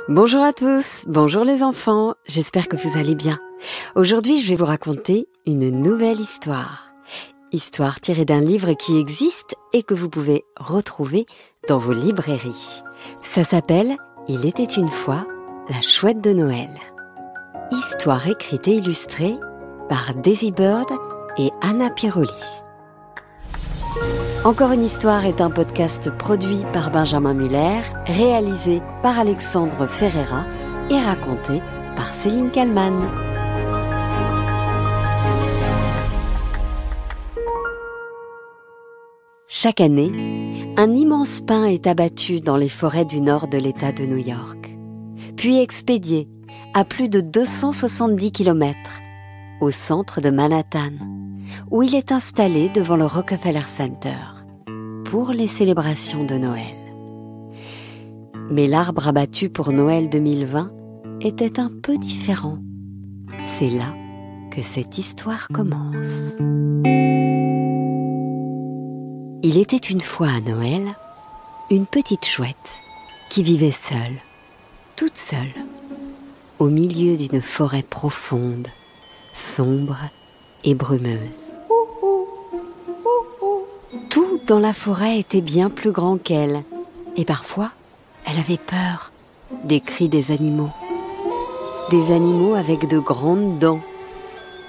Bonjour à tous, bonjour les enfants, j'espère que vous allez bien. Aujourd'hui, je vais vous raconter une nouvelle histoire. Histoire tirée d'un livre qui existe et que vous pouvez retrouver dans vos librairies. Ça s'appelle « Il était une fois la chouette de Noël ». Histoire écrite et illustrée par Daisy Bird et Anna Piroli. Encore une histoire est un podcast produit par Benjamin Muller, réalisé par Alexandre Ferreira et raconté par Céline Kallmann. Chaque année, un immense pin est abattu dans les forêts du nord de l'État de New York, puis expédié à plus de 270 km au centre de Manhattan, où il est installé devant le Rockefeller Center pour les célébrations de Noël. Mais l'arbre abattu pour Noël 2020 était un peu différent. C'est là que cette histoire commence. Il était une fois à Noël une petite chouette qui vivait seule, toute seule, au milieu d'une forêt profonde, sombre et brumeuse. Tout dans la forêt était bien plus grand qu'elle, et parfois, elle avait peur des cris des animaux. Des animaux avec de grandes dents,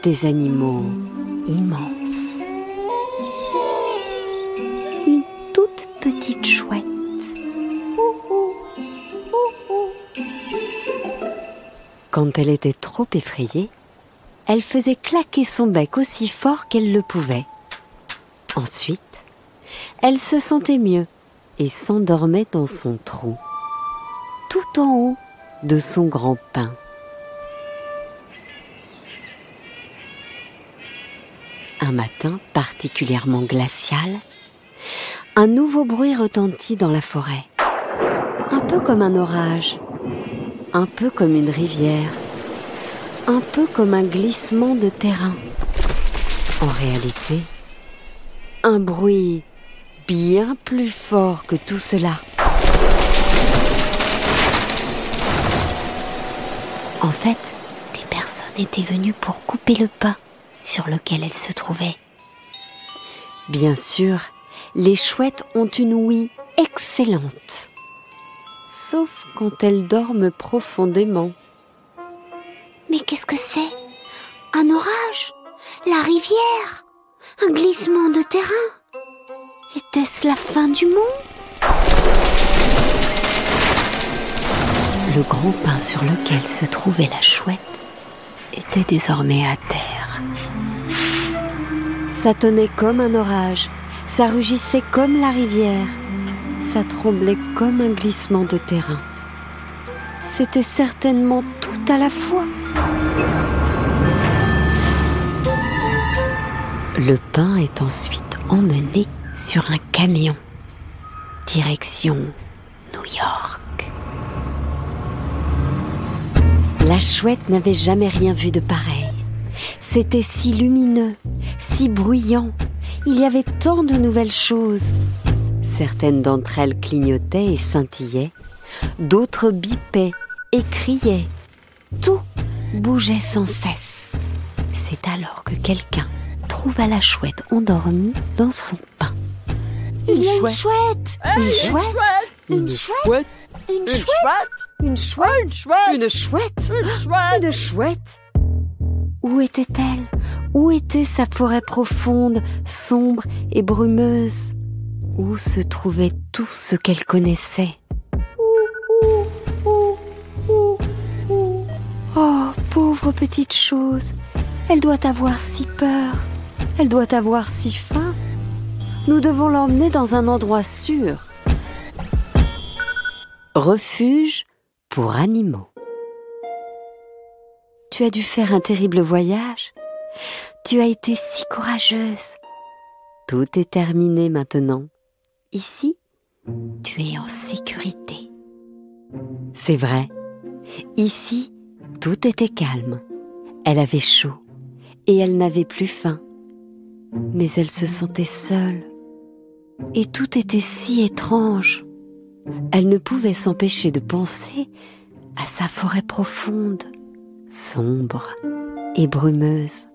des animaux immenses. Une toute petite chouette. Quand elle était trop effrayée, elle faisait claquer son bec aussi fort qu'elle le pouvait. Ensuite, elle se sentait mieux et s'endormait dans son trou, tout en haut de son grand pin. Un matin particulièrement glacial, un nouveau bruit retentit dans la forêt, un peu comme un orage, un peu comme une rivière, un peu comme un glissement de terrain. En réalité, un bruit bien plus fort que tout cela. En fait, des personnes étaient venues pour couper le pin sur lequel elles se trouvaient. Bien sûr, les chouettes ont une ouïe excellente, sauf quand elles dorment profondément. Mais qu'est-ce que c'est? Un orage? La rivière? Un glissement de terrain? Était-ce la fin du monde? Le grand pin sur lequel se trouvait la chouette était désormais à terre. Ça tonnait comme un orage, ça rugissait comme la rivière, ça tremblait comme un glissement de terrain. C'était certainement tout à la fois. Le pin est ensuite emmené sur un camion, direction New York. La chouette n'avait jamais rien vu de pareil. C'était si lumineux, si bruyant. Il y avait tant de nouvelles choses. Certaines d'entre elles clignotaient et scintillaient, d'autres bipaient et criaient. Tout bougeait sans cesse. C'est alors que quelqu'un trouva la chouette endormie dans son pain. Il y a une chouette! Une chouette! Une chouette! Une chouette! Une chouette! Une chouette! Une chouette! Où était-elle? Où était sa forêt profonde, sombre et brumeuse? Où se trouvait tout ce qu'elle connaissait? Oh, pauvre petite chose! Elle doit avoir si peur! Elle doit avoir si faim! Nous devons l'emmener dans un endroit sûr. Refuge pour animaux. Tu as dû faire un terrible voyage. Tu as été si courageuse. Tout est terminé maintenant. Ici, tu es en sécurité. C'est vrai. Ici, tout était calme. Elle avait chaud et elle n'avait plus faim. Mais elle se sentait seule. Et tout était si étrange. Elle ne pouvait s'empêcher de penser à sa forêt profonde, sombre et brumeuse,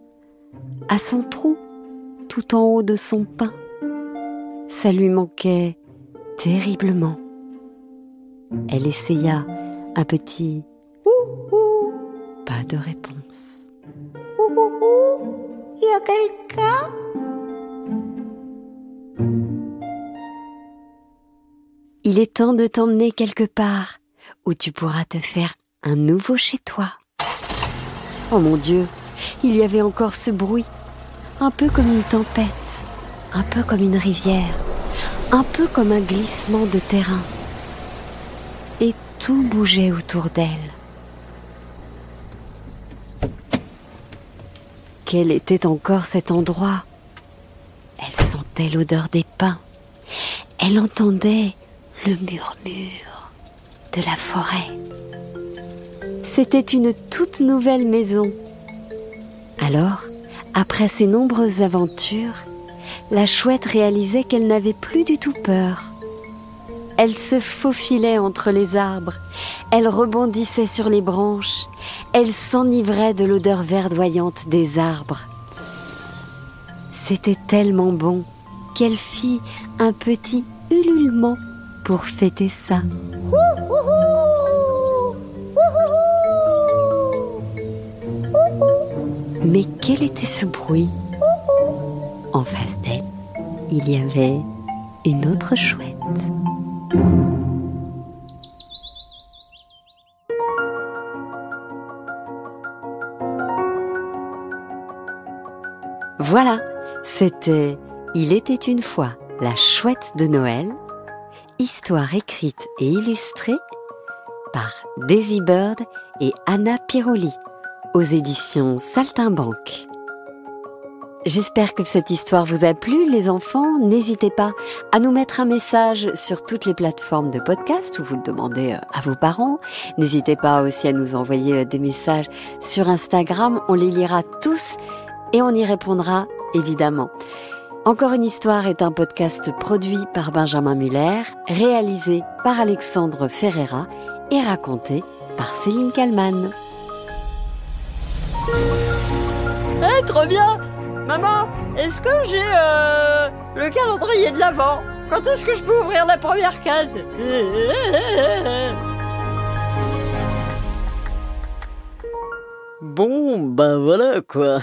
à son trou tout en haut de son pin. Ça lui manquait terriblement. Elle essaya un petit « ouh-ouh », pas de réponse. « Ouh-ouh, y a quelqu'un ?» Il est temps de t'emmener quelque part où tu pourras te faire un nouveau chez toi. Oh mon Dieu, il y avait encore ce bruit, un peu comme une tempête, un peu comme une rivière, un peu comme un glissement de terrain. Et tout bougeait autour d'elle. Quel était encore cet endroit? Elle sentait l'odeur des pins. Elle entendait le murmure de la forêt. C'était une toute nouvelle maison. Alors, après ces nombreuses aventures, la chouette réalisait qu'elle n'avait plus du tout peur. Elle se faufilait entre les arbres, elle rebondissait sur les branches, elle s'enivrait de l'odeur verdoyante des arbres. C'était tellement bon qu'elle fit un petit ululement pour fêter ça. Mais quel était ce bruit? En face d'elle, il y avait une autre chouette. Voilà, c'était Il était une fois la chouette de Noël, histoire écrite et illustrée par Daisy Bird et Anna Piroli aux éditions Saltimbanque. J'espère que cette histoire vous a plu, les enfants. N'hésitez pas à nous mettre un message sur toutes les plateformes de podcast ou vous le demandez à vos parents. N'hésitez pas aussi à nous envoyer des messages sur Instagram. On les lira tous et on y répondra évidemment. Encore une histoire est un podcast produit par Benjamin Muller, réalisé par Alexandre Ferreira et raconté par Céline Kallmann. Eh, trop bien! Maman, est-ce que j'ai le calendrier de l'Avent? Quand est-ce que je peux ouvrir la première case? Bon, ben voilà quoi.